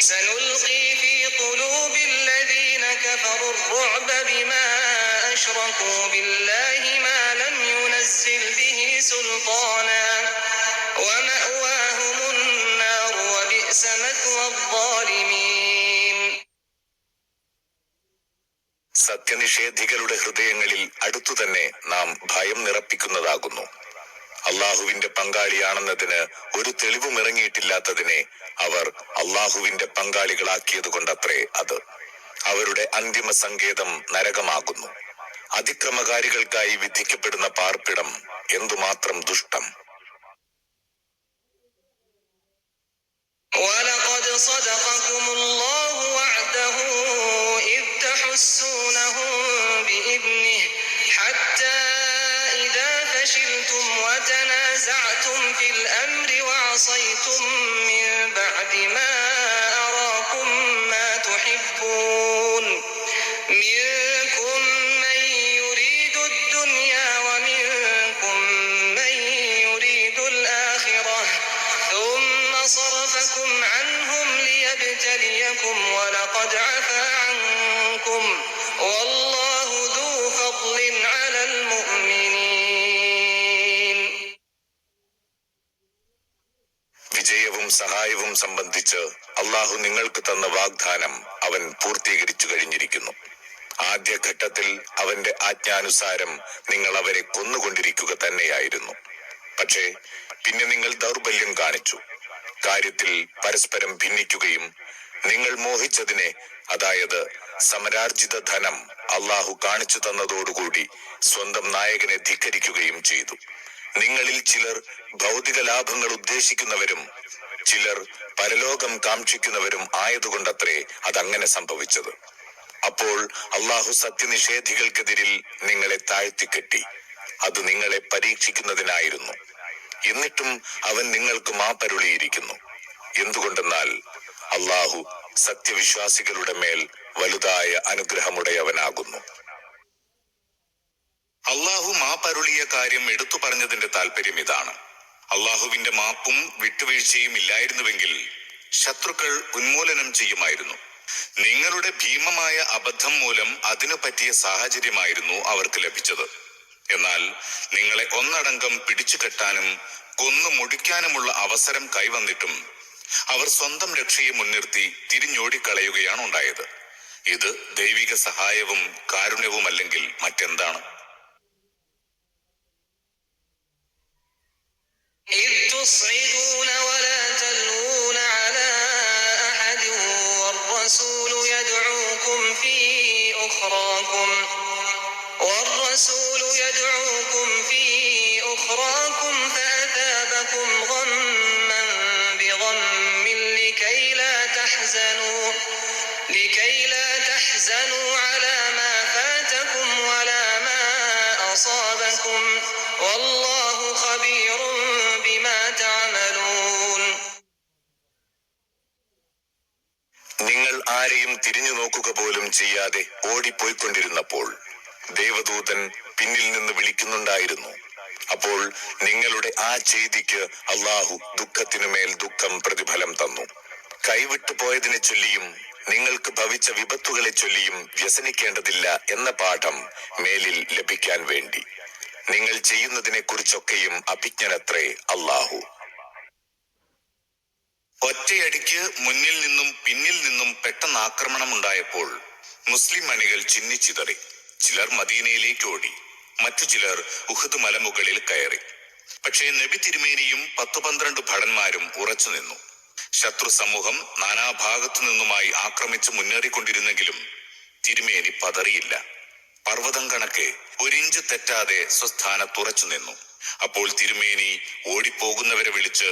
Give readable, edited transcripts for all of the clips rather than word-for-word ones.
سنلقي في قلوب الذين كفروا الرعب بما أشركوا بالله ما لم ينزل به سلطانا ومأواهم النار وبئس مثوى الظالمين. സത്യനിഷേധികളുടെ ഹൃദയങ്ങളിൽ അടുത്തുതന്നെ നാം ഭയം നിറപ്പിക്കുന്നതാകുന്നു. അള്ളാഹുവിന്റെ പങ്കാളിയാണെന്നതിന് ഒരു തെളിവും ഇറങ്ങിയിട്ടില്ലാത്തതിനെ അവർ അള്ളാഹുവിന്റെ പങ്കാളികളാക്കിയതുകൊണ്ടത്രേ അത്. അവരുടെ അന്തിമ സങ്കേതം നരകമാകുന്നു. അതിക്രമകാരികൾക്കായി വിധിക്കപ്പെടുന്ന പാർപ്പിടം എന്തുമാത്രം ദുഷ്ടം. وَلَقَدْ صَدَقَكُمُ اللَّهُ وَعْدَهُ إِذْ تَحُسُّونَهُم بِإِذْنِهِ حَتَّى إِذَا فَشِلْتُمْ وَتَنَازَعْتُمْ فِي الْأَمْرِ وَعَصَيْتُم مِّن بَعْدِ مَا أَرَاكُم مَّا تُحِبُّونَ مِنكُم مَّن يُرِيدُ الدُّنْيَا وَمِنكُم مَّن يُرِيدُ الْآخِرَةَ ثُمَّ صَرَفَكُمْ عَنْهُمْ لِيَبْتَلِيَكُمْ وَلَقَدْ عَفَا عَنكُمْ وَاللَّهُ ذُو فَضْلٍ عَلَى الْمُؤْمِنِينَ. വിജയവും സഹായവും സംബന്ധിച്ച് അള്ളാഹു നിങ്ങൾക്ക് തന്ന വാഗ്ദാനം അവൻ പൂർത്തീകരിച്ചു കഴിഞ്ഞിരിക്കുന്നു. ആദ്യഘട്ടത്തിൽ അവന്റെ ആജ്ഞാനുസാരം നിങ്ങൾ അവരെ കൊന്നുകൊണ്ടിരിക്കുക തന്നെയായിരുന്നു. പക്ഷേ പിന്നെ നിങ്ങൾ ദൗർബല്യം കാണിച്ചു. കാര്യത്തിൽ പരസ്പരം ഭിന്നിക്കുകയും നിങ്ങൾ മോഹിച്ചതിനെ, അതായത് സമരാർജിത ധനം അള്ളാഹു കാണിച്ചു തന്നതോടുകൂടി സ്വന്തം നായകനെ ധിക്കരിക്കുകയും ചെയ്തു. നിങ്ങളിൽ ചിലർ ഭൗതിക ലാഭങ്ങൾ ഉദ്ദേശിക്കുന്നവരും ചിലർ പരലോകം കാക്ഷിക്കുന്നവരും ആയതുകൊണ്ടത്രേ അതങ്ങനെ സംഭവിച്ചത്. അപ്പോൾ അള്ളാഹു സത്യനിഷേധികൾക്കെതിരിൽ നിങ്ങളെ താഴ്ത്തിക്കെട്ടി. അത് നിങ്ങളെ പരീക്ഷിക്കുന്നതിനായിരുന്നു. എന്നിട്ടും അവൻ നിങ്ങൾക്ക് മാപ്പരുളിയിരിക്കുന്നു. എന്തുകൊണ്ടെന്നാൽ അള്ളാഹു സത്യവിശ്വാസികളുടെ മേൽ വലുതായ അനുഗ്രഹമുടയവനാകുന്നു. അള്ളാഹു മാപ്പരുളിയ കാര്യം എടുത്തു പറഞ്ഞതിന്റെ താല്പര്യം ഇതാണ്. അള്ളാഹുവിന്റെ മാപ്പും വിട്ടുവീഴ്ചയും ഇല്ലായിരുന്നുവെങ്കിൽ ശത്രുക്കൾ ഉന്മൂലനം ചെയ്യുമായിരുന്നു. നിങ്ങളുടെ ഭീമമായ അബദ്ധം മൂലം അതിനു പറ്റിയ സാഹചര്യമായിരുന്നു അവർക്ക് ലഭിച്ചത്. എന്നാൽ നിങ്ങളെ ഒന്നടങ്കം പിടിച്ചുകെട്ടാനും കൊന്നു മുടിക്കാനുമുള്ള അവസരം കൈവന്നിട്ടും അവർ സ്വന്തം രക്ഷയെ മുൻനിർത്തി തിരിഞ്ഞോടിക്കളയുകയാണ് ഉണ്ടായത്. ഇത് ദൈവിക സഹായവും കാരുണ്യവുമല്ലെങ്കിൽ മറ്റെന്താണ്? إِذْ تُصْعِدُونَ وَلَا تَلْوُونَ عَلَى أَحَدٍ وَالرَّسُولُ يَدْعُوكُمْ فِي أُخْرَاكُمْ فَأَثَابَكُمْ غَمًّا بِغَمٍّ لِكَيْ لَا تَحْزَنُوا عَلَى مَا فَاتَكُمْ وَلَا مَا أَصَابَكُمْ وَاللَّهُ خَبِيرٌ بِمَا تَعْمَلُونَ. നിങ്ങൾ ആരെയും തിരിഞ്ഞു നോക്കുക പോലും ചെയ്യാതെ ഓടിപ്പോയിക്കൊണ്ടിരുന്നപ്പോൾ ദേവദൂതൻ പിന്നിൽ നിന്ന് വിളിക്കുന്നുണ്ടായിരുന്നു. അപ്പോൾ നിങ്ങളുടെ ആ ചെയ്തിക്ക് അള്ളാഹു ദുഃഖത്തിനുമേൽ ദുഃഖം പ്രതിഫലം തന്നു. കൈവിട്ടു പോയതിനെ ചൊല്ലിയും നിങ്ങൾക്ക് ഭവിച്ച വിപത്തുകളെ ചൊല്ലിയും വ്യസനിക്കേണ്ടതില്ല എന്ന പാഠം മേലിൽ ലഭിക്കാൻ വേണ്ടി. നിങ്ങൾ ചെയ്യുന്നതിനെ കുറിച്ചൊക്കെയും അഭിജ്ഞനത്രേ അള്ളാഹു. ഒറ്റയടിക്ക് മുന്നിൽ നിന്നും പിന്നിൽ നിന്നും പെട്ടെന്ന് ആക്രമണം ഉണ്ടായപ്പോൾ മുസ്ലിം അണികൾ ചിന്നിച്ചിതറി. ചിലർ മദീനയിലേക്ക് ഓടി, മറ്റു ചിലർ ഉഹദ് മലമുകളിൽ കയറി. പക്ഷേ നബി തിരുമേനിയും 10-12 ഭടന്മാരും ഉറച്ചു നിന്നു. ശത്രു സമൂഹം നാനാഭാഗത്തു നിന്നുമായി ആക്രമിച്ച് മുന്നേറിക്കൊണ്ടിരുന്നെങ്കിലും തിരുമേനി പതറിയില്ല. പർവ്വതം കണക്കെ ഒരിഞ്ച് തെറ്റാതെ സ്വസ്ഥാനത്തുറച്ചു നിന്നു. അപ്പോൾ തിരുമേനി ഓടിപ്പോകുന്നവരെ വിളിച്ച്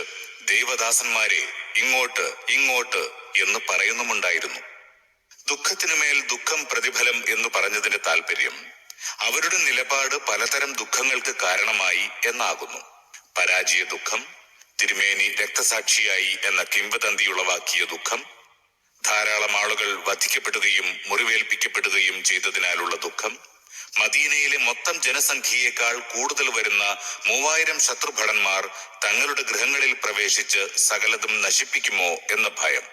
ദൈവദാസന്മാരെ ഇങ്ങോട്ട് ഇങ്ങോട്ട് എന്ന് പറയുന്നുമുണ്ടായിരുന്നു. ദുഃഖത്തിനുമേൽ ദുഃഖം പ്രതിഫലം എന്ന് പറഞ്ഞതിന്റെ താല്പര്യം അവരുടെ നിലപാട് പലതരം ദുഃഖങ്ങൾക്ക് കാരണമായി എന്നാകുന്നു. പരാജയ ദുഃഖം, തിരുമേനി രക്തസാക്ഷിയായി എന്ന കിംവദന്തിയുളവാക്കിയ ദുഃഖം, ധാരാളം ആളുകൾ വധിക്കപ്പെടുകയും മുറിവേൽപ്പിക്കപ്പെടുകയും ചെയ്തതിനാലുള്ള ദുഃഖം, മദീനയിലെ മൊത്തം ജനസംഖ്യയേക്കാൾ കൂടുതൽ വരുന്ന 3000 ശത്രുഭടന്മാർ തങ്ങളുടെ ഗൃഹങ്ങളിൽ പ്രവേശിച്ച് സകലതും നശിപ്പിക്കുമോ എന്ന ഭയം.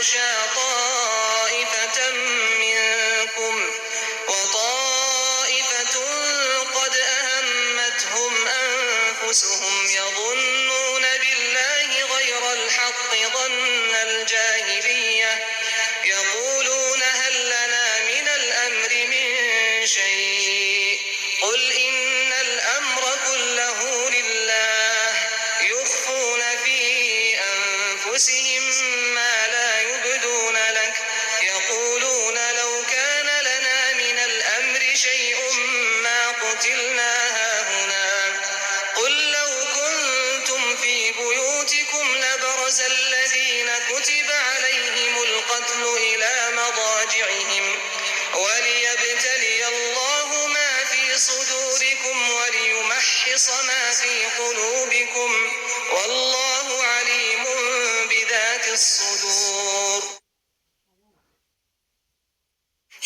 يغشى طائفة منكم وطائفة قد أهمتهم أنفسهم يظنون بالله غير الحق ظن الجاهلية يقولون هل لنا من الأمر من شيء قل إن الأمر كله لله يخفون في أنفسهم ما لا يبدون لك يقولون لو كان لنا من الأمر شيء ما قتلنا هاهنا قل لو كنتم في بيوتكم لبرز الذين كتب عليهم القتل إلى مضاجعهم وليبتلي الله ما في صدوركم وليمحص ما في قلوبكم والله عليم بذات الصدور.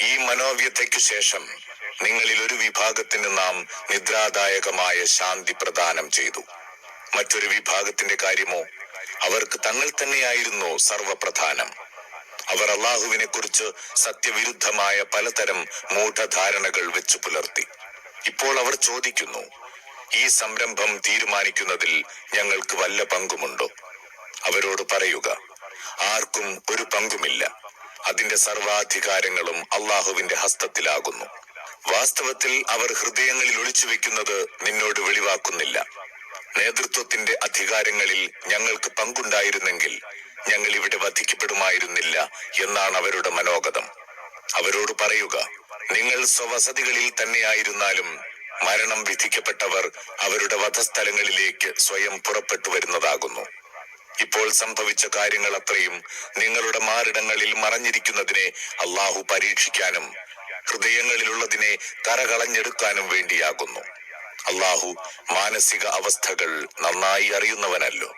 ഈ മനോവ്യഥയ്ക്കു ശേഷം നിങ്ങളിൽ ഒരു വിഭാഗത്തിന് നാം നിദ്രാദായകമായ ശാന്തി പ്രദാനം ചെയ്തു. മറ്റൊരു വിഭാഗത്തിന്റെ കാര്യമോ അവർക്ക് തങ്ങൾ തന്നെയായിരുന്നു സർവപ്രധാനം. അവർ അള്ളാഹുവിനെ കുറിച്ച് സത്യവിരുദ്ധമായ പലതരം മൂഢധാരണകൾ വെച്ചു പുലർത്തി. ഇപ്പോൾ അവർ ചോദിക്കുന്നു, ഈ സംരംഭം തീരുമാനിക്കുന്നതിൽ ഞങ്ങൾക്ക് വല്ല പങ്കുമുണ്ടോ? അവരോട് പറയുക, ആർക്കും ഒരു പങ്കുമില്ല. അതിന്റെ സർവാധികാരങ്ങളും അള്ളാഹുവിന്റെ ഹസ്തത്തിലാകുന്നു. വാസ്തവത്തിൽ അവർ ഹൃദയങ്ങളിൽ ഒളിച്ചു വെക്കുന്നത് നിന്നോട് വെളിവാക്കുന്നില്ല. നേതൃത്വത്തിന്റെ അധികാരങ്ങളിൽ ഞങ്ങൾക്ക് പങ്കുണ്ടായിരുന്നെങ്കിൽ ഞങ്ങൾ ഇവിടെ വധിക്കപ്പെടുമായിരുന്നില്ല എന്നാണ് അവരുടെ മനോഗതം. അവരോട് പറയുക, നിങ്ങൾ സ്വവസതികളിൽ തന്നെയായിരുന്നാലും മരണം വിധിക്കപ്പെട്ടവർ അവരുടെ വധസ്ഥലങ്ങളിലേക്ക് സ്വയം പുറപ്പെട്ടു വരുന്നതാകുന്നു. ഇപ്പോൾ സംഭവിച്ച കാര്യങ്ങൾ അത്രയും നിങ്ങളുടെ മാറിടങ്ങളിൽ മറഞ്ഞിരിക്കുന്നതിനെ അള്ളാഹു പരീക്ഷിക്കാനും ഹൃദയങ്ങളിലുള്ളതിനെ കരകളഞ്ഞെടുക്കാനും വേണ്ടിയാകുന്നു. അള്ളാഹു മാനസിക അവസ്ഥകൾ നന്നായി അറിയുന്നവനല്ലോ.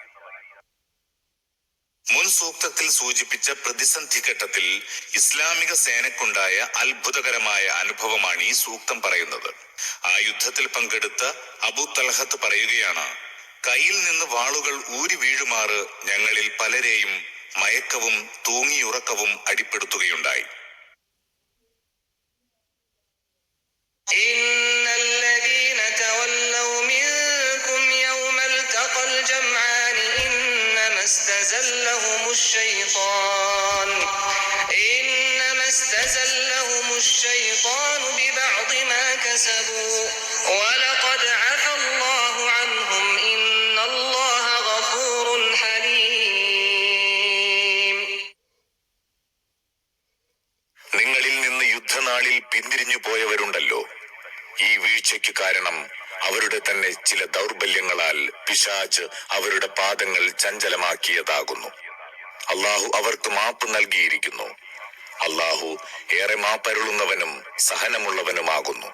മുൻ സൂക്തത്തിൽ സൂചിപ്പിച്ച പ്രതിസന്ധി ഘട്ടത്തിൽ ഇസ്ലാമിക സേനക്കുണ്ടായ അത്ഭുതകരമായ അനുഭവമാണ് ഈ സൂക്തം പറയുന്നത്. ആ യുദ്ധത്തിൽ പങ്കെടുത്ത അബൂ തൽഹത്ത് പറയുകയാണ്, കയ്യിൽ നിന്ന് വാളുകൾ ഊരി വീഴുമാറ് ഞങ്ങളിൽ പലരെയും മയക്കവും തൂങ്ങിയുറക്കവും അടിപ്പെടുത്തുകയുണ്ടായി. إنما استزلهم الشيطان ببعض ما كسبوا ولقد عفا الله عنهم إن الله غفور حليم. നിങ്ങളിൽ നിന്ന് യുദ്ധനാളിൽ പിന്തിരിഞ്ഞു പോയവരുണ്ടല്ലോ, ഈ വീഴ്ചയ്ക്ക് കാരണം അവരുടെ തന്നെ ചില ദൗർബല്യങ്ങളാൽ പിശാച് അവരുടെ പാദങ്ങൾ ചഞ്ചലമാക്കിയതാകുന്നു. അള്ളാഹു അവർക്ക് മാപ്പ് നൽകിയിരിക്കുന്നു. അള്ളാഹു ഏറെ മാപ്പരുളുന്നവനും സഹനമുള്ളവനുമാകുന്നു.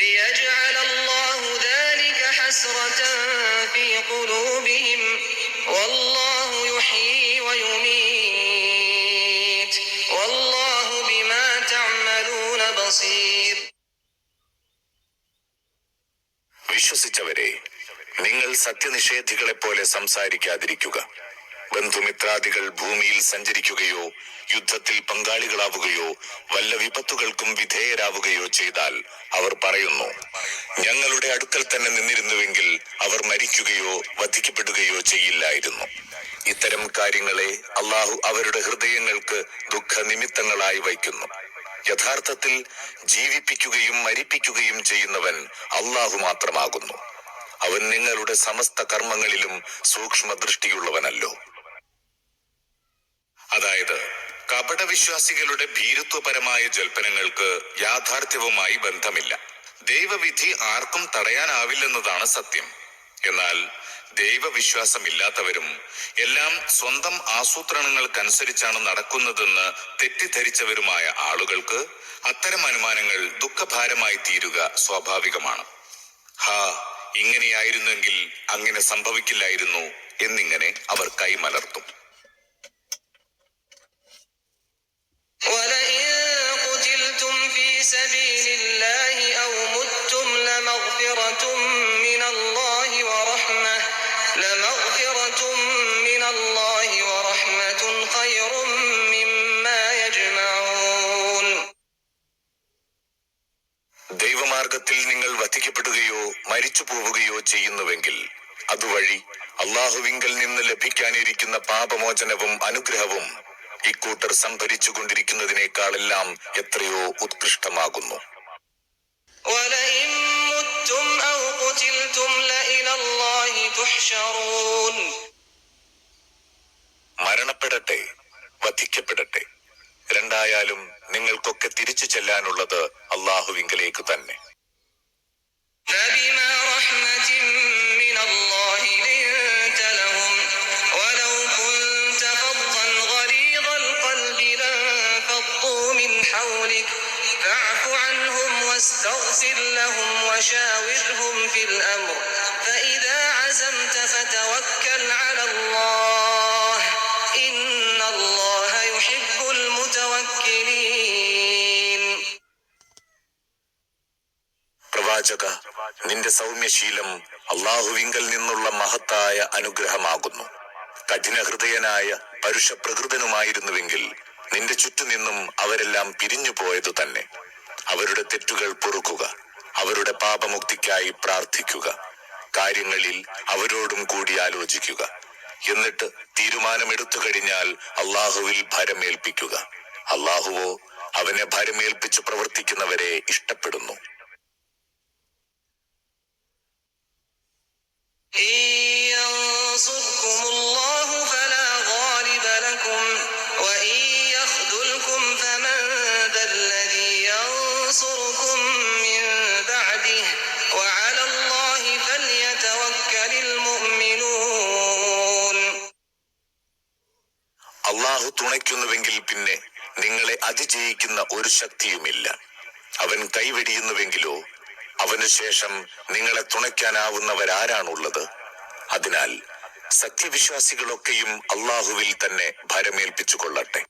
ليجعل الله ذلك حسرة في قلوبهم والله يحيي ويميت والله بما تعملون بصير. വിശ്വസിച്ചവരെ, നിങ്ങൾ സത്യനിഷേധികളെ പോലെ സംസാരിക്കാതിരിക്കുക. ബന്ധുമിത്രാദികൾ ഭൂമിയിൽ സഞ്ചരിക്കുകയോ യുദ്ധത്തിൽ പങ്കാളികളാവുകയോ വല്ല വിപത്തുകൾക്കും വിധേയരാവുകയോ ചെയ്താൽ അവർ പറയുന്നു, ഞങ്ങളുടെ അടുക്കൽ തന്നെ നിന്നിരുന്നുവെങ്കിൽ അവർ മരിക്കുകയോ വധിക്കപ്പെടുകയോ ചെയ്യില്ലായിരുന്നു. ഇത്തരം കാര്യങ്ങളെ അള്ളാഹു അവരുടെ ഹൃദയങ്ങൾക്ക് ദുഃഖനിമിത്തങ്ങളായി വയ്ക്കുന്നു. യഥാർത്ഥത്തിൽ ജീവിപ്പിക്കുകയും മരിപ്പിക്കുകയും ചെയ്യുന്നവൻ അള്ളാഹു മാത്രമാകുന്നു. അവൻ നിങ്ങളുടെ സമസ്ത കർമ്മങ്ങളിലും സൂക്ഷ്മദൃഷ്ടിയുള്ളവനല്ലോ. അതായത് കപടവിശ്വാസികളുടെ ഭീരുത്വപരമായ ജൽപ്പനങ്ങൾക്ക് യാഥാർത്ഥ്യവുമായി ബന്ധമില്ല. ദൈവവിധി ആർക്കും തടയാനാവില്ലെന്നതാണ് സത്യം. എന്നാൽ ദൈവവിശ്വാസമില്ലാത്തവരും എല്ലാം സ്വന്തം ആസൂത്രണങ്ങൾക്കനുസരിച്ചാണ് നടക്കുന്നതെന്ന് തെറ്റിദ്ധരിച്ചവരുമായ ആളുകൾക്ക് അത്തരം അനുമാനങ്ങൾ ദുഃഖഭാരമായി തീരുക സ്വാഭാവികമാണ്. ഇങ്ങനെയായിരുന്നെങ്കിൽ അങ്ങനെ സംഭവിക്കില്ലായിരുന്നു എന്നിങ്ങനെ അവർ കൈമലർത്തും. ദൈവമാർഗത്തിൽ നിങ്ങൾ വധിക്കപ്പെടുകയോ മരിച്ചു പോവുകയോ ചെയ്യുന്നുവെങ്കിൽ അതുവഴി അള്ളാഹുവിങ്കൽ നിന്ന് ലഭിക്കാനിരിക്കുന്ന പാപമോചനവും അനുഗ്രഹവും ഇക്കൂട്ടർ സംഭരിച്ചു കൊണ്ടിരിക്കുന്നതിനേക്കാളെല്ലാം എത്രയോ ഉത്കൃഷ്ടമാകുന്നു. മരണപ്പെടട്ടെ, വധിക്കപ്പെടട്ടെ, രണ്ടായാലും നിങ്ങൾക്കൊക്കെ തിരിച്ചു ചെല്ലാനുള്ളത് അള്ളാഹുവിങ്കലേക്ക് തന്നെ. واستغفر لهم وشاورهم في الأمر فإذا عزمت فتوكل على الله إن الله يحب المتوكلين. പ്രവാചക, നിന്റെ സൗമ്യശീലം അള്ളാഹുവിങ്കൽ നിന്നുള്ള മഹത്തായ അനുഗ്രഹമാകുന്നു. കഠിനഹൃദയനായ പരുഷപ്രകൃതനുമായിരുന്നുവെങ്കിൽ നിന്റെ ചുറ്റുനിന്നും അവരെല്ലാം പിരിഞ്ഞു പോയതു തന്നെ. അവരുടെ തെറ്റുകൾ പൊറുക്കുക, അവരുടെ പാപമുക്തിക്കായി പ്രാർത്ഥിക്കുക, കാര്യങ്ങളിൽ അവരോടും കൂടി ആലോചിക്കുക. എന്നിട്ട് തീരുമാനമെടുത്തു കഴിഞ്ഞാൽ അള്ളാഹുവിൽ ഭരമേൽപ്പിക്കുക. അള്ളാഹുവോ അവനെ ഭരമേൽപ്പിച്ചു പ്രവർത്തിക്കുന്നവരെ ഇഷ്ടപ്പെടുന്നു. അള്ളാഹു തുണയ്ക്കുന്നുവെങ്കിൽ പിന്നെ നിങ്ങളെ അതിജയിക്കുന്ന ഒരു ശക്തിയുമില്ല. അവൻ കൈവെടിയുന്നുവെങ്കിലോ അവനു ശേഷം നിങ്ങളെ തുണയ്ക്കാനാവുന്നവരാരാണുള്ളത്? അതിനാൽ സത്യവിശ്വാസികളൊക്കെയും അള്ളാഹുവിൽ തന്നെ ഭരമേൽപ്പിച്ചു കൊള്ളട്ടെ.